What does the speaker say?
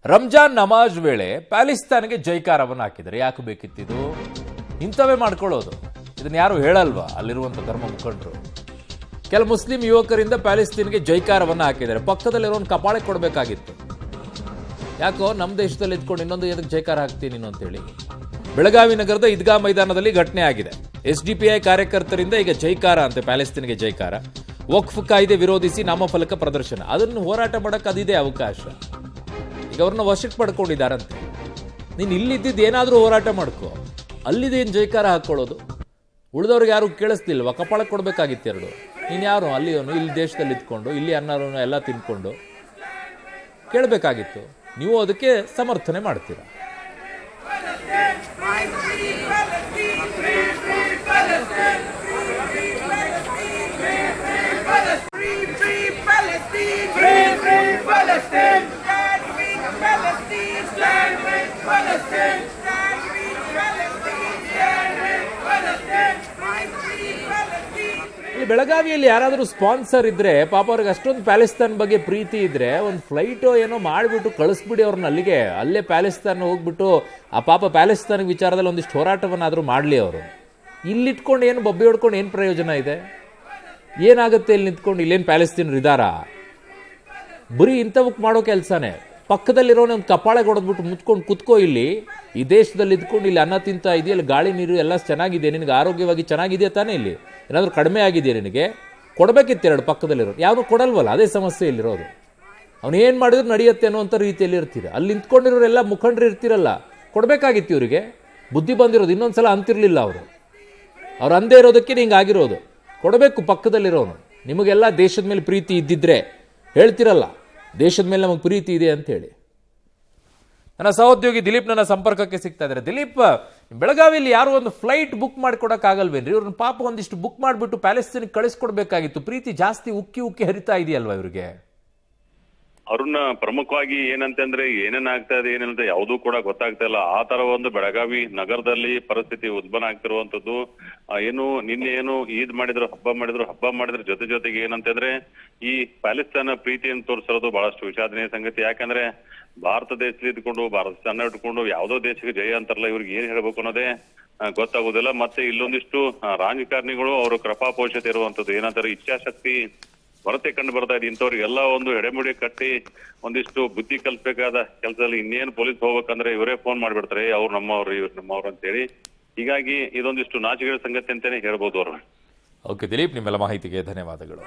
ರಂಜಾನ್ ನಮಾಜ್ ವೇಳೆ ಪ್ಯಾಲೆಸ್ತೈನ್ಗೆ ಜೈಕಾರವನ್ನು ಹಾಕಿದ್ದಾರೆ. ಯಾಕೆ ಬೇಕಿತ್ತಿದು? ಇಂಥವೇ ಮಾಡ್ಕೊಳ್ಳೋದು. ಇದನ್ನ ಯಾರು ಹೇಳಲ್ವಾ ಅಲ್ಲಿರುವಂಥ ಧರ್ಮ ಮುಖಂಡರು? ಕೆಲ ಮುಸ್ಲಿಂ ಯುವಕರಿಂದ ಪ್ಯಾಲೆಸ್ತೈನ್ಗೆ ಜೈಕಾರವನ್ನು ಹಾಕಿದ್ದಾರೆ. ಪಕ್ಕದಲ್ಲಿರೋನ್ ಕಪಾಳೆ ಕೊಡಬೇಕಾಗಿತ್ತು. ಯಾಕೋ ನಮ್ಮ ದೇಶದಲ್ಲಿ ಇದ್ಕೊಂಡು ಇನ್ನೊಂದು ಏನಕ್ಕೆ ಜೈಕಾರ ಹಾಕ್ತೀನಿ ನೀನು ಅಂತೇಳಿ. ಬೆಳಗಾವಿ ನಗರದ ಈದ್ಗಾ ಮೈದಾನದಲ್ಲಿ ಘಟನೆ ಆಗಿದೆ. SDPI ಕಾರ್ಯಕರ್ತರಿಂದ ಈಗ ಜೈಕಾರ ಅಂತೆ, ಪ್ಯಾಲೆಸ್ತೈನ್ಗೆ ಜೈಕಾರ. ವಕ್ಫ್ ಕಾಯ್ದೆ ವಿರೋಧಿಸಿ ನಾಮಫಲಕ ಪ್ರದರ್ಶನ. ಅದನ್ನು ಹೋರಾಟ ಮಾಡಕ್ಕೆ ಅದಿದೆ ಅವಕಾಶ. ಈಗ ಅವ್ರನ್ನ ವಶಕ್ಕೆ ಪಡ್ಕೊಂಡಿದ್ದಾರಂತೆ. ನೀನು ಇಲ್ಲಿದ್ದಿದ್ದು ಏನಾದರೂ ಹೋರಾಟ ಮಾಡ್ಕೋ, ಅಲ್ಲಿದೇನು ಜೈಕಾರ ಹಾಕ್ಕೊಳ್ಳೋದು? ಉಳಿದವ್ರಿಗೆ ಯಾರು ಕೇಳಿಸ್ಲಿಲ್ವಾ? ಕಪಾಳ ಕೊಡಬೇಕಾಗಿತ್ತು ಎರಡು. ನೀನು ಯಾರು ಅಲ್ಲಿಯವನು? ಇಲ್ಲಿ ದೇಶದಲ್ಲಿ ಇದ್ಕೊಂಡು ಇಲ್ಲಿ ಅನ್ನೋರನ್ನು ಎಲ್ಲ ತಿನ್ಕೊಂಡು ಕೇಳಬೇಕಾಗಿತ್ತು. ನೀವು ಅದಕ್ಕೆ ಸಮರ್ಥನೆ ಮಾಡ್ತೀರಾ? ಬೆಳಗಾವಿಯಲ್ಲಿ ಯಾರಾದರೂ ಸ್ಪಾನ್ಸರ್ ಇದ್ರೆ, ಪಾಪ ಅವ್ರಿಗೆ ಅಷ್ಟೊಂದು ಪ್ಯಾಲೆಸ್ತೈನ್ ಬಗ್ಗೆ ಪ್ರೀತಿ ಇದ್ರೆ ಒಂದು ಫ್ಲೈಟೋ ಏನೋ ಮಾಡಿಬಿಟ್ಟು ಕಳಿಸ್ಬಿಡಿ ಅವ್ರನ್ನ ಅಲ್ಲಿಗೆ. ಅಲ್ಲೇ ಪ್ಯಾಲೆಸ್ತೈನ್ ಹೋಗ್ಬಿಟ್ಟು ಆ ಪಾಪ ಪ್ಯಾಲೆಸ್ತೈನ್ ವಿಚಾರದಲ್ಲಿ ಒಂದಿಷ್ಟು ಹೋರಾಟವನ್ನಾದರೂ ಮಾಡಲಿ ಅವರು. ಇಲ್ಲಿಟ್ಕೊಂಡು ಏನು ಬಬ್ಬೆ ಹೊಡ್ಕೊಂಡು ಏನು ಪ್ರಯೋಜನ ಇದೆ? ಏನಾಗುತ್ತೆ ಇಲ್ಲಿ ನಿಂತ್ಕೊಂಡು? ಇಲ್ಲೇನು ಪ್ಯಾಲೆಸ್ತೈನ್ ಇದ್ದಾರಾ? ಬರೀ ಇಂಥವಕ್ಕೆ ಮಾಡೋ ಕೆಲಸನೇ. ಪಕ್ಕದಲ್ಲಿರೋನೇ ಒಂದು ಕಪಾಳೆ ಹೊಡೆದ್ಬಿಟ್ಟು ಮುತ್ಕೊಂಡು ಕುತ್ಕೋ. ಇಲ್ಲಿ ಈ ದೇಶದಲ್ಲಿ ಇದ್ಕೊಂಡು ಇಲ್ಲಿ ಅನ್ನ ತಿಂತಾ ಇದೆಯಾ? ಇಲ್ಲಿ ಗಾಳಿ ನೀರು ಎಲ್ಲ ಚೆನ್ನಾಗಿದೆ, ನಿನಗೆ ಆರೋಗ್ಯವಾಗಿ ಚೆನ್ನಾಗಿದೆಯಾ ತಾನೇ? ಇಲ್ಲಿ ಏನಾದರೂ ಕಡಿಮೆ ಆಗಿದೆಯಾ ನಿನಗೆ? ಕೊಡಬೇಕಿತ್ತು ಎರಡು ಪಕ್ಕದಲ್ಲಿರೋರು. ಯಾವುದು ಕೊಡಲ್ವಲ್ಲ, ಅದೇ ಸಮಸ್ಯೆ ಇಲ್ಲಿರೋದು. ಅವನು ಏನು ಮಾಡಿದ್ರು ನಡೆಯುತ್ತೆ ಅನ್ನೋಂಥ ರೀತಿಯಲ್ಲಿ ಇರ್ತೀರ. ಅಲ್ಲಿ ನಿಂತ್ಕೊಂಡಿರೋರೆಲ್ಲ ಮುಖಂಡರು ಇರ್ತಿರಲ್ಲ, ಕೊಡಬೇಕಾಗಿತ್ತು ಇವರಿಗೆ. ಬುದ್ಧಿ ಬಂದಿರೋದು. ಇನ್ನೊಂದ್ಸಲ ಅಂತಿರಲಿಲ್ಲ ಅವರು. ಅವ್ರು ಅಂದೇ ಇರೋದಕ್ಕೆ ಹಿಂಗೆ ಆಗಿರೋದು. ಕೊಡಬೇಕು ಪಕ್ಕದಲ್ಲಿರೋನು. ನಿಮಗೆಲ್ಲ ದೇಶದ ಮೇಲೆ ಪ್ರೀತಿ ಇದ್ದಿದ್ರೆ ಹೇಳ್ತಿರಲ್ಲ, ದೇಶದ ಮೇಲೆ ನಮಗೆ ಪ್ರೀತಿ ಇದೆ ಅಂತೇಳಿ. ನನ್ನ ಸಹೋದ್ಯೋಗಿ ದಿಲೀಪ್ ನನ್ನ ಸಂಪರ್ಕಕ್ಕೆ ಸಿಗ್ತಾ ಇದ್ದಾರೆ. ದಿಲೀಪ್, ಬೆಳಗಾವಿಯಲ್ಲಿ ಯಾರು ಒಂದು ಫ್ಲೈಟ್ ಬುಕ್ ಮಾಡಿಕೊಡಕ್ಕಾಗಲ್ವೇನ್ರಿ? ಇವ್ರನ್ನ ಪಾಪ ಒಂದಿಷ್ಟು ಬುಕ್ ಮಾಡಿಬಿಟ್ಟು ಪ್ಯಾಲೆಸ್ತೈನ್ಗೆ ಕಳಿಸ್ಕೊಡ್ಬೇಕಾಗಿತ್ತು. ಪ್ರೀತಿ ಜಾಸ್ತಿ ಉಕ್ಕಿ ಉಕ್ಕಿ ಹರಿತಾ ಇದೆಯಲ್ವಾ ಇವರಿಗೆ? ಅವ್ರನ್ನ ಪ್ರಮುಖವಾಗಿ ಏನಂತಂದ್ರೆ ಏನೇನ್ ಆಗ್ತಾ ಇದೆ ಏನಂತ ಯಾವುದೂ ಕೂಡ ಗೊತ್ತಾಗ್ತಾ ಇಲ್ಲ. ಆ ತರ ಒಂದು ಬೆಳಗಾವಿ ನಗರದಲ್ಲಿ ಪರಿಸ್ಥಿತಿ ಉದ್ಭವ ಆಗ್ತಿರುವಂತದ್ದು. ನಿನ್ನೆ ಈದ್ ಮಾಡಿದ್ರು, ಹಬ್ಬ ಮಾಡಿದ್ರು ಜೊತೆಗೆ ಏನಂತಂದ್ರೆ ಈ ಪ್ಯಾಲೆಸ್ತೈನ್ ಪ್ರೀತಿಯನ್ನು ತೋರಿಸಿರೋದು ಬಹಳಷ್ಟು ವಿಷಾದನೀಯ ಸಂಗತಿ. ಯಾಕಂದ್ರೆ ಭಾರತ ದೇಶದಲ್ಲಿ ಇದ್ಕೊಂಡು, ಭಾರತ ಸಣ್ಣ ಇಟ್ಕೊಂಡು ಯಾವುದೋ ದೇಶಕ್ಕೆ ಜಯ ಅಂತಾರಲ್ಲ, ಇವ್ರಿಗೆ ಏನ್ ಹೇಳ್ಬೇಕು ಅನ್ನೋದೇ ಗೊತ್ತಾಗೋದಿಲ್ಲ. ಮತ್ತೆ ಇಲ್ಲೊಂದಿಷ್ಟು ರಾಜಕಾರಣಿಗಳು ಅವರು ಕೃಪಾಪೋಷತೆ ಇರುವಂತದ್ದು, ಏನಂತಾರೆ ಇಚ್ಛಾಶಕ್ತಿ ಹೊರತೆ ಕಂಡು ಬರ್ತಾ ಇದೆ. ಇಂಥವ್ರಿಗೆಲ್ಲ ಒಂದು ಎಡೆಮುಡಿ ಕಟ್ಟಿ ಒಂದಿಷ್ಟು ಬುದ್ಧಿ ಕಲ್ಸ್ಬೇಕಾದ ಕೆಲಸದಲ್ಲಿ ಇನ್ನೇನು ಪೊಲೀಸ್ ಹೋಗ್ಬೇಕಂದ್ರೆ ಇವರೇ ಫೋನ್ ಮಾಡ್ಬಿಡ್ತಾರೆ, ಅವ್ರು ನಮ್ಮವ್ರು ಇವ್ರು ನಮ್ಮವ್ರು ಅಂತೇಳಿ. ಹೀಗಾಗಿ ಇದೊಂದಿಷ್ಟು ನಾಚಿಕೆಯ ಸಂಗತಿ ಅಂತಾನೆ ಹೇಳ್ಬೋದು ಅವರು. ಓಕೆ ದಿಲೀಪ್, ನಿಮ್ಮೆಲ್ಲ ಮಾಹಿತಿಗೆ ಧನ್ಯವಾದಗಳು.